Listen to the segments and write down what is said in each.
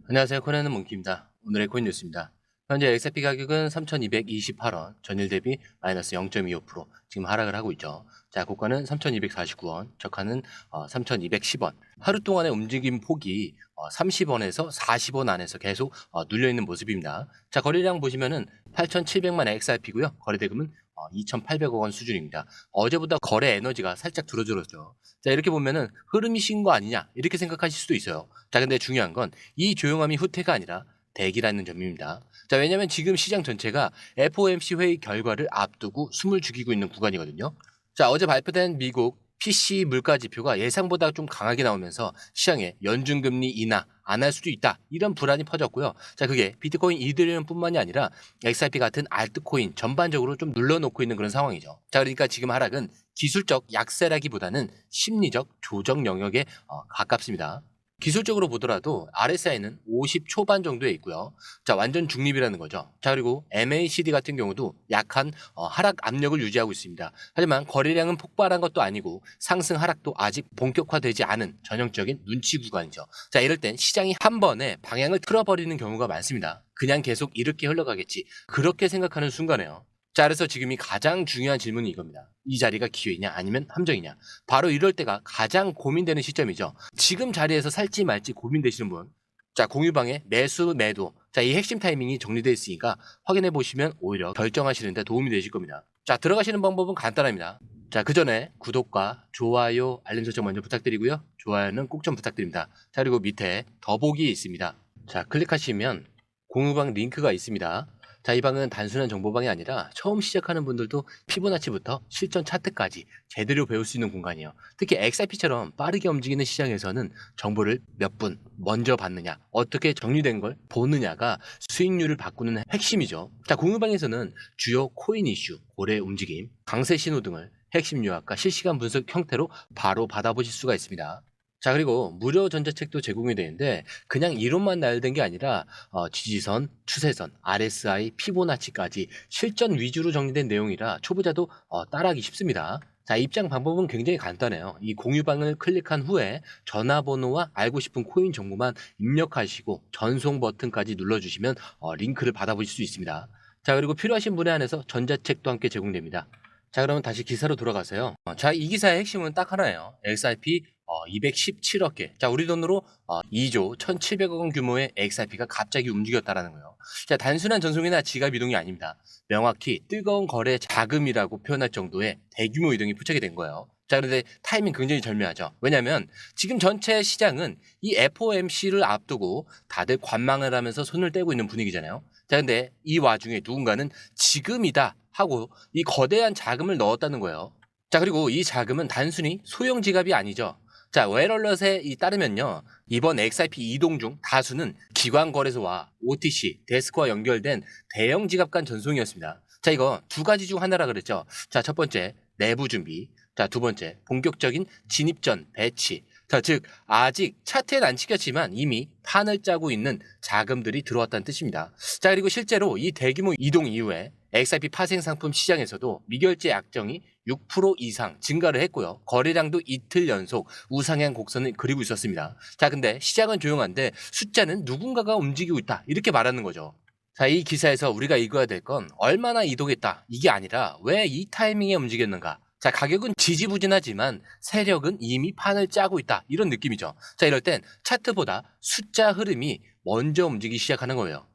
안녕하세요. 코난의 몽키입니다. 오늘의 코인 뉴스입니다. 현재 XRP 가격은 3,228원, 전일 대비 마이너스 0.25% 지금 하락을 하고 있죠. 자, 고가는 3,249원, 저가는 3,210원. 하루 동안의 움직임 폭이 30원에서 40원 안에서 계속 눌려있는 모습입니다. 자, 거래량 보시면은 8,700만 XRP고요. 거래대금은 2,800억 원 수준입니다. 어제보다 거래 에너지가 살짝 줄어들었죠. 자, 이렇게 보면은 흐름이 신 거 아니냐 이렇게 생각하실 수도 있어요. 자, 근데 중요한 건 이 조용함이 후퇴가 아니라 대기라는 점입니다. 자, 왜냐면 지금 시장 전체가 FOMC 회의 결과를 앞두고 숨을 죽이고 있는 구간이거든요. 자, 어제 발표된 미국 PC 물가 지표가 예상보다 좀 강하게 나오면서 시장에 연준금리 인하 안 할 수도 있다 이런 불안이 퍼졌고요. 자, 그게 비트코인 이더리움뿐만이 아니라 XRP 같은 알트코인 전반적으로 좀 눌러놓고 있는 그런 상황이죠. 자, 그러니까 지금 하락은 기술적 약세라기보다는 심리적 조정 영역에 가깝습니다. 기술적으로 보더라도 RSI는 50 초반 정도에 있고요. 자, 완전 중립이라는 거죠. 자, 그리고 MACD 같은 경우도 약한 하락 압력을 유지하고 있습니다. 하지만 거래량은 폭발한 것도 아니고 상승 하락도 아직 본격화되지 않은 전형적인 눈치 구간이죠. 자, 이럴 땐 시장이 한 번에 방향을 틀어버리는 경우가 많습니다. 그냥 계속 이렇게 흘러가겠지. 그렇게 생각하는 순간에요. 자, 그래서 지금이 가장 중요한 질문이 이겁니다. 이 자리가 기회냐 아니면 함정이냐. 바로 이럴 때가 가장 고민되는 시점이죠. 지금 자리에서 살지 말지 고민되시는 분. 자, 공유방에 매수, 매도. 자, 이 핵심 타이밍이 정리되어 있으니까 확인해 보시면 오히려 결정하시는 데 도움이 되실 겁니다. 자, 들어가시는 방법은 간단합니다. 자, 그 전에 구독과 좋아요, 알림 설정 먼저 부탁드리고요. 좋아요는 꼭 좀 부탁드립니다. 자, 그리고 밑에 더보기 있습니다. 자, 클릭하시면 공유방 링크가 있습니다. 자, 이 방은 단순한 정보방이 아니라 처음 시작하는 분들도 피보나치부터 실전 차트까지 제대로 배울 수 있는 공간이에요. 특히 XRP처럼 빠르게 움직이는 시장에서는 정보를 몇 분 먼저 받느냐, 어떻게 정리된 걸 보느냐가 수익률을 바꾸는 핵심이죠. 자, 공유방에서는 주요 코인 이슈, 고래 움직임, 강세 신호 등을 핵심 요약과 실시간 분석 형태로 바로 받아보실 수가 있습니다. 자, 그리고 무료 전자책도 제공이 되는데 그냥 이론만 나열된 게 아니라 지지선, 추세선, RSI, 피보나치까지 실전 위주로 정리된 내용이라 초보자도 따라하기 쉽습니다. 자, 입장 방법은 굉장히 간단해요. 이 공유방을 클릭한 후에 전화번호와 알고 싶은 코인 정보만 입력하시고 전송 버튼까지 눌러주시면 링크를 받아보실 수 있습니다. 자, 그리고 필요하신 분에 한해서 전자책도 함께 제공됩니다. 자, 그러면 다시 기사로 돌아가세요. 자, 이 기사의 핵심은 딱 하나예요. XRP 217억 개. 자, 우리 돈으로 2조 1,700억 원 규모의 XRP가 갑자기 움직였다라는 거예요. 자, 단순한 전송이나 지갑 이동이 아닙니다. 명확히 뜨거운 거래 자금이라고 표현할 정도의 대규모 이동이 포착이 된 거예요. 자, 그런데 타이밍 굉장히 절묘하죠. 왜냐하면 지금 전체 시장은 이 FOMC를 앞두고 다들 관망을 하면서 손을 떼고 있는 분위기잖아요. 자, 근데 이 와중에 누군가는 지금이다 하고 이 거대한 자금을 넣었다는 거예요. 자, 그리고 이 자금은 단순히 소형 지갑이 아니죠. 자, 웰얼럿에 따르면요, 이번 XRP 이동 중 다수는 기관거래소와 OTC, 데스크와 연결된 대형 지갑 간 전송이었습니다. 자, 이거 두 가지 중 하나라 그랬죠. 자, 첫 번째, 내부 준비. 자, 두 번째, 본격적인 진입 전 배치. 자, 즉 아직 차트엔 안 찍혔지만 이미 판을 짜고 있는 자금들이 들어왔다는 뜻입니다. 자, 그리고 실제로 이 대규모 이동 이후에 XRP 파생 상품 시장에서도 미결제 약정이 6% 이상 증가를 했고요. 거래량도 이틀 연속 우상향 곡선을 그리고 있었습니다. 자, 근데 시장은 조용한데 숫자는 누군가가 움직이고 있다 이렇게 말하는 거죠. 자, 이 기사에서 우리가 읽어야 될 건 얼마나 이동했다 이게 아니라 왜 이 타이밍에 움직였는가. 자, 가격은 지지부진하지만 세력은 이미 판을 짜고 있다 이런 느낌이죠. 자, 이럴 땐 차트보다 숫자 흐름이 먼저 움직이기 시작하는 거예요.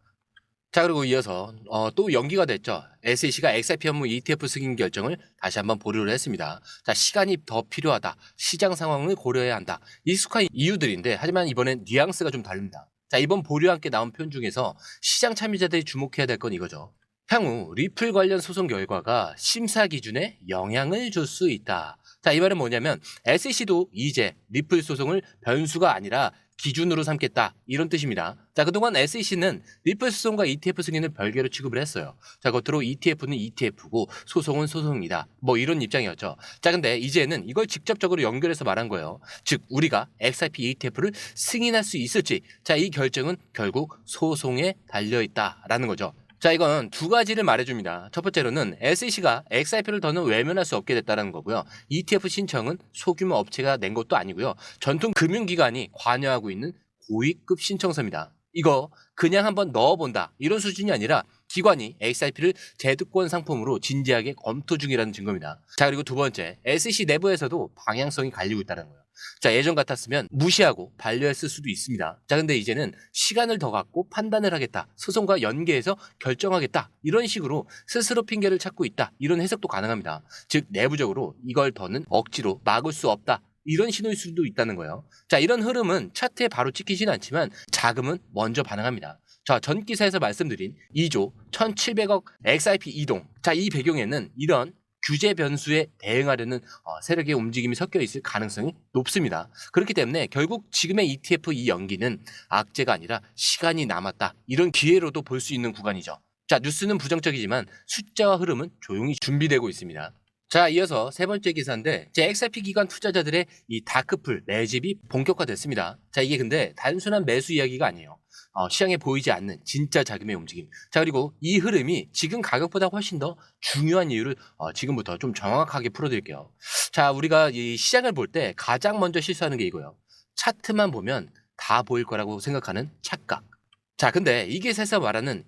자, 그리고 이어서 또 연기가 됐죠. SEC가 XRP 현무 ETF 승인 결정을 다시 한번 보류를 했습니다. 자, 시간이 더 필요하다. 시장 상황을 고려해야 한다. 익숙한 이유들인데 하지만 이번엔 뉘앙스가 좀 다릅니다. 자, 이번 보류와 함께 나온 표현 중에서 시장 참여자들이 주목해야 될 건 이거죠. 향후 리플 관련 소송 결과가 심사 기준에 영향을 줄 수 있다. 자, 이 말은 뭐냐면 SEC도 이제 리플 소송을 변수가 아니라 기준으로 삼겠다 이런 뜻입니다. 자, 그동안 SEC는 리플 소송과 ETF 승인을 별개로 취급을 했어요. 자, 겉으로 ETF는 ETF고 소송은 소송이다. 뭐 이런 입장이었죠. 자, 근데 이제는 이걸 직접적으로 연결해서 말한 거예요. 즉 우리가 XRP ETF를 승인할 수 있을지, 자, 이 결정은 결국 소송에 달려있다라는 거죠. 자, 이건 두 가지를 말해줍니다. 첫 번째로는 SEC가 XRP를 더는 외면할 수 없게 됐다는 거고요. ETF 신청은 소규모 업체가 낸 것도 아니고요. 전통 금융기관이 관여하고 있는 고위급 신청서입니다. 이거 그냥 한번 넣어본다 이런 수준이 아니라 기관이 XRP를 제도권 상품으로 진지하게 검토 중이라는 증거입니다. 자, 그리고 두 번째, SEC 내부에서도 방향성이 갈리고 있다는 거예요. 자, 예전 같았으면 무시하고 반려했을 수도 있습니다. 자, 근데 이제는 시간을 더 갖고 판단을 하겠다, 소송과 연계해서 결정하겠다, 이런 식으로 스스로 핑계를 찾고 있다, 이런 해석도 가능합니다. 즉 내부적으로 이걸 더는 억지로 막을 수 없다, 이런 신호일 수도 있다는 거예요. 자, 이런 흐름은 차트에 바로 찍히진 않지만 자금은 먼저 반응합니다. 자, 전 기사에서 말씀드린 2조 1,700억 XRP 이동. 자, 이 배경에는 이런 규제 변수에 대응하려는 세력의 움직임이 섞여 있을 가능성이 높습니다. 그렇기 때문에 결국 지금의 ETF 이 연기는 악재가 아니라 시간이 남았다, 이런 기회로도 볼 수 있는 구간이죠. 자, 뉴스는 부정적이지만 숫자와 흐름은 조용히 준비되고 있습니다. 자, 이어서 세 번째 기사인데, XRP 기관 투자자들의 이 다크풀 매집이 본격화됐습니다. 자, 이게 근데 단순한 매수 이야기가 아니에요. 시장에 보이지 않는 진짜 자금의 움직임. 자, 그리고 이 흐름이 지금 가격보다 훨씬 더 중요한 이유를 지금부터 좀 정확하게 풀어드릴게요. 자, 우리가 이 시장을 볼 때 가장 먼저 실수하는 게 이거예요. 차트만 보면 다 보일 거라고 생각하는 착각. 자, 근데 이 기사에서 말하는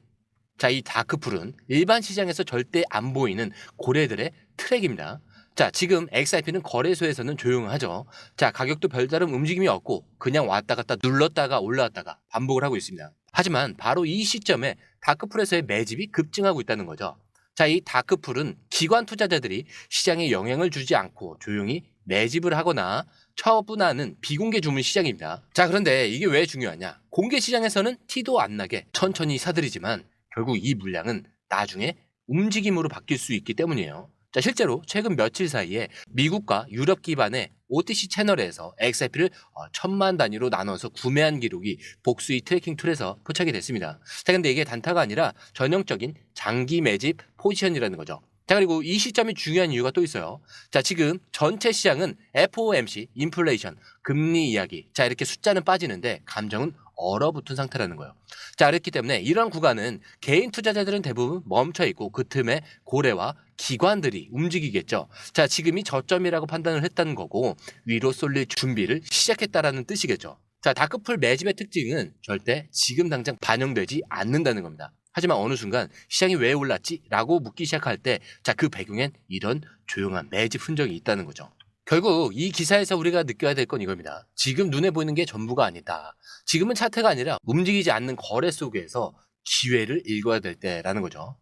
이 다크풀은 일반 시장에서 절대 안 보이는 고래들의 트랙입니다. 자, 지금 XRP는 거래소에서는 조용하죠. 자, 가격도 별다른 움직임이 없고 그냥 왔다 갔다 눌렀다가 올라왔다가 반복을 하고 있습니다. 하지만 바로 이 시점에 다크풀에서의 매집이 급증하고 있다는 거죠. 자, 이 다크풀은 기관 투자자들이 시장에 영향을 주지 않고 조용히 매집을 하거나 처분하는 비공개 주문 시장입니다. 자, 그런데 이게 왜 중요하냐? 공개 시장에서는 티도 안 나게 천천히 사들이지만 결국 이 물량은 나중에 움직임으로 바뀔 수 있기 때문이에요. 자, 실제로 최근 며칠 사이에 미국과 유럽 기반의 OTC 채널에서 XRP를 1,000만 단위로 나눠서 구매한 기록이 복수의 트래킹 툴에서 포착이 됐습니다. 자, 근데 이게 단타가 아니라 전형적인 장기 매집 포지션이라는 거죠. 자, 그리고 이 시점이 중요한 이유가 또 있어요. 자, 지금 전체 시장은 FOMC, 인플레이션, 금리 이야기, 자, 이렇게 숫자는 빠지는데 감정은 얼어붙은 상태라는 거예요. 자, 그렇기 때문에 이런 구간은 개인 투자자들은 대부분 멈춰 있고 그 틈에 고래와 기관들이 움직이겠죠. 자, 지금이 저점이라고 판단을 했다는 거고 위로 쏠릴 준비를 시작했다라는 뜻이겠죠. 자, 다크풀 매집의 특징은 절대 지금 당장 반영되지 않는다는 겁니다. 하지만 어느 순간 시장이 왜 올랐지? 라고 묻기 시작할 때, 자, 그 배경엔 이런 조용한 매집 흔적이 있다는 거죠. 결국 이 기사에서 우리가 느껴야 될 건 이겁니다. 지금 눈에 보이는 게 전부가 아니다. 지금은 차트가 아니라 움직이지 않는 거래 속에서 기회를 읽어야 될 때라는 거죠.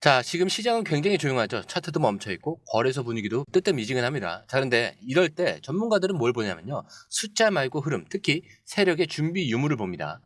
자, 지금 시장은 굉장히 조용하죠. 차트도 멈춰있고 거래소 분위기도 뜨뜻미지근합니다. 자, 그런데 이럴 때 전문가들은 뭘 보냐면요, 숫자 말고 흐름, 특히 세력의 준비 유무를 봅니다.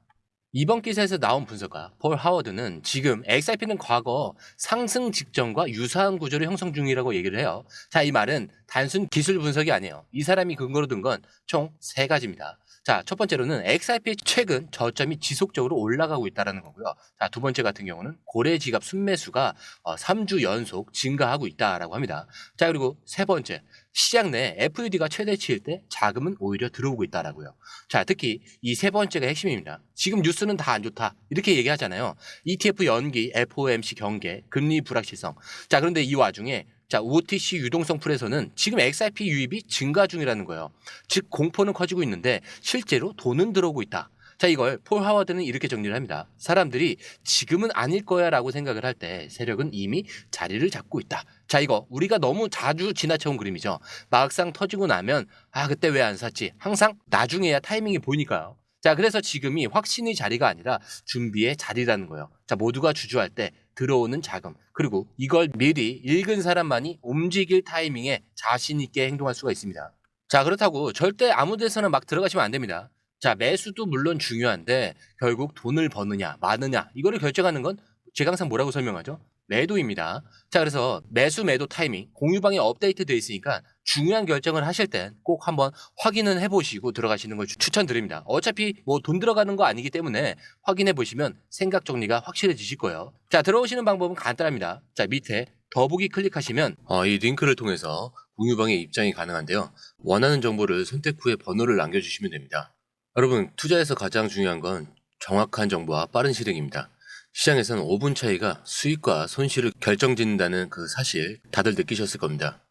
이번 기사에서 나온 분석가 폴 하워드는 지금 XRP는 과거 상승 직전과 유사한 구조를 형성 중이라고 얘기를 해요. 자, 이 말은 단순 기술 분석이 아니에요. 이 사람이 근거로 든 건 총 3가지입니다. 자, 첫 번째로는 XRP의 최근 저점이 지속적으로 올라가고 있다는 거고요. 자, 두 번째 같은 경우는 고래 지갑 순매수가 3주 연속 증가하고 있다라고 합니다. 자, 그리고 세 번째, 시장 내 FUD가 최대치일 때 자금은 오히려 들어오고 있다라고요. 자, 특히 이 세 번째가 핵심입니다. 지금 뉴스는 다 안 좋다, 이렇게 얘기하잖아요. ETF 연기, FOMC 경계, 금리 불확실성. 자, 그런데 이 와중에 OTC 유동성 풀에서는 지금 XRP 유입이 증가 중이라는 거예요. 즉 공포는 커지고 있는데 실제로 돈은 들어오고 있다. 자, 이걸 폴 하워드는 이렇게 정리를 합니다. 사람들이 지금은 아닐 거야 라고 생각을 할 때 세력은 이미 자리를 잡고 있다. 자, 이거 우리가 너무 자주 지나쳐온 그림이죠. 막상 터지고 나면 그때 왜 안 샀지? 항상 나중에야 타이밍이 보이니까요. 자, 그래서 지금이 확신의 자리가 아니라 준비의 자리라는 거예요. 자, 모두가 주저할 때 들어오는 자금, 그리고 이걸 미리 읽은 사람만이 움직일 타이밍에 자신 있게 행동할 수가 있습니다. 자, 그렇다고 절대 아무 데서나 막 들어가시면 안 됩니다. 자, 매수도 물론 중요한데 결국 돈을 버느냐 마느냐 이거를 결정하는 건 제가 항상 뭐라고 설명하죠? 매도입니다. 자, 그래서 매수 매도 타이밍 공유방에 업데이트 돼 있으니까 중요한 결정을 하실 땐 꼭 한번 확인은 해보시고 들어가시는 걸 추천드립니다. 어차피 뭐 돈 들어가는 거 아니기 때문에 확인해 보시면 생각 정리가 확실해지실 거예요. 자, 들어오시는 방법은 간단합니다. 자, 밑에 더보기 클릭하시면 이 링크를 통해서 공유방에 입장이 가능한데요. 원하는 정보를 선택 후에 번호를 남겨주시면 됩니다. 여러분, 투자에서 가장 중요한 건 정확한 정보와 빠른 실행입니다. 시장에서는 5분 차이가 수익과 손실을 결정짓는다는 그 사실 다들 느끼셨을 겁니다.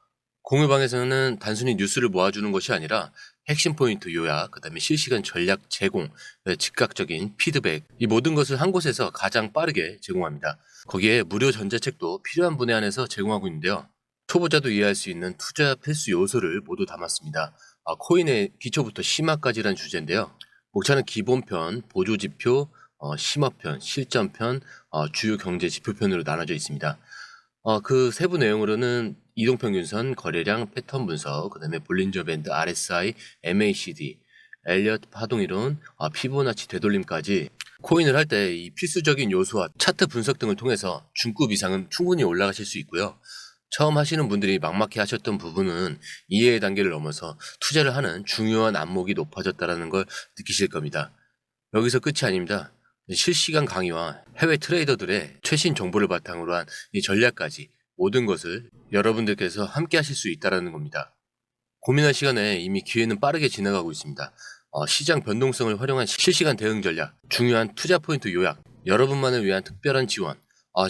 공유방에서는 단순히 뉴스를 모아주는 것이 아니라 핵심 포인트 요약, 그다음에 실시간 전략 제공, 즉각적인 피드백, 이 모든 것을 한 곳에서 가장 빠르게 제공합니다. 거기에 무료 전자책도 필요한 분야 안에서 제공하고 있는데요. 초보자도 이해할 수 있는 투자 필수 요소를 모두 담았습니다. 코인의 기초부터 심화까지란 주제인데요. 목차는 기본편, 보조지표, 심화편, 실전편, 주요 경제 지표편으로 나눠져 있습니다. 그 세부 내용으로는 이동평균선, 거래량, 패턴 분석, 그다음에 볼린저 밴드, RSI, MACD, 엘리엇 파동이론, 피보나치 되돌림까지 코인을 할 때 이 필수적인 요소와 차트 분석 등을 통해서 중급 이상은 충분히 올라가실 수 있고요. 처음 하시는 분들이 막막해 하셨던 부분은 이해의 단계를 넘어서 투자를 하는 중요한 안목이 높아졌다는 걸 느끼실 겁니다. 여기서 끝이 아닙니다. 실시간 강의와 해외 트레이더들의 최신 정보를 바탕으로 한 이 전략까지 모든 것을 여러분들께서 함께 하실 수 있다는 겁니다. 고민할 시간에 이미 기회는 빠르게 지나가고 있습니다. 시장 변동성을 활용한 실시간 대응 전략, 중요한 투자 포인트 요약, 여러분만을 위한 특별한 지원.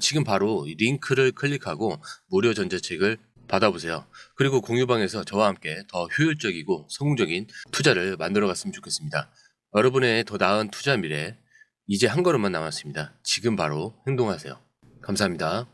지금 바로 이 링크를 클릭하고 무료 전자책을 받아보세요. 그리고 공유방에서 저와 함께 더 효율적이고 성공적인 투자를 만들어 갔으면 좋겠습니다. 여러분의 더 나은 투자 미래, 이제 한 걸음만 남았습니다. 지금 바로 행동하세요. 감사합니다.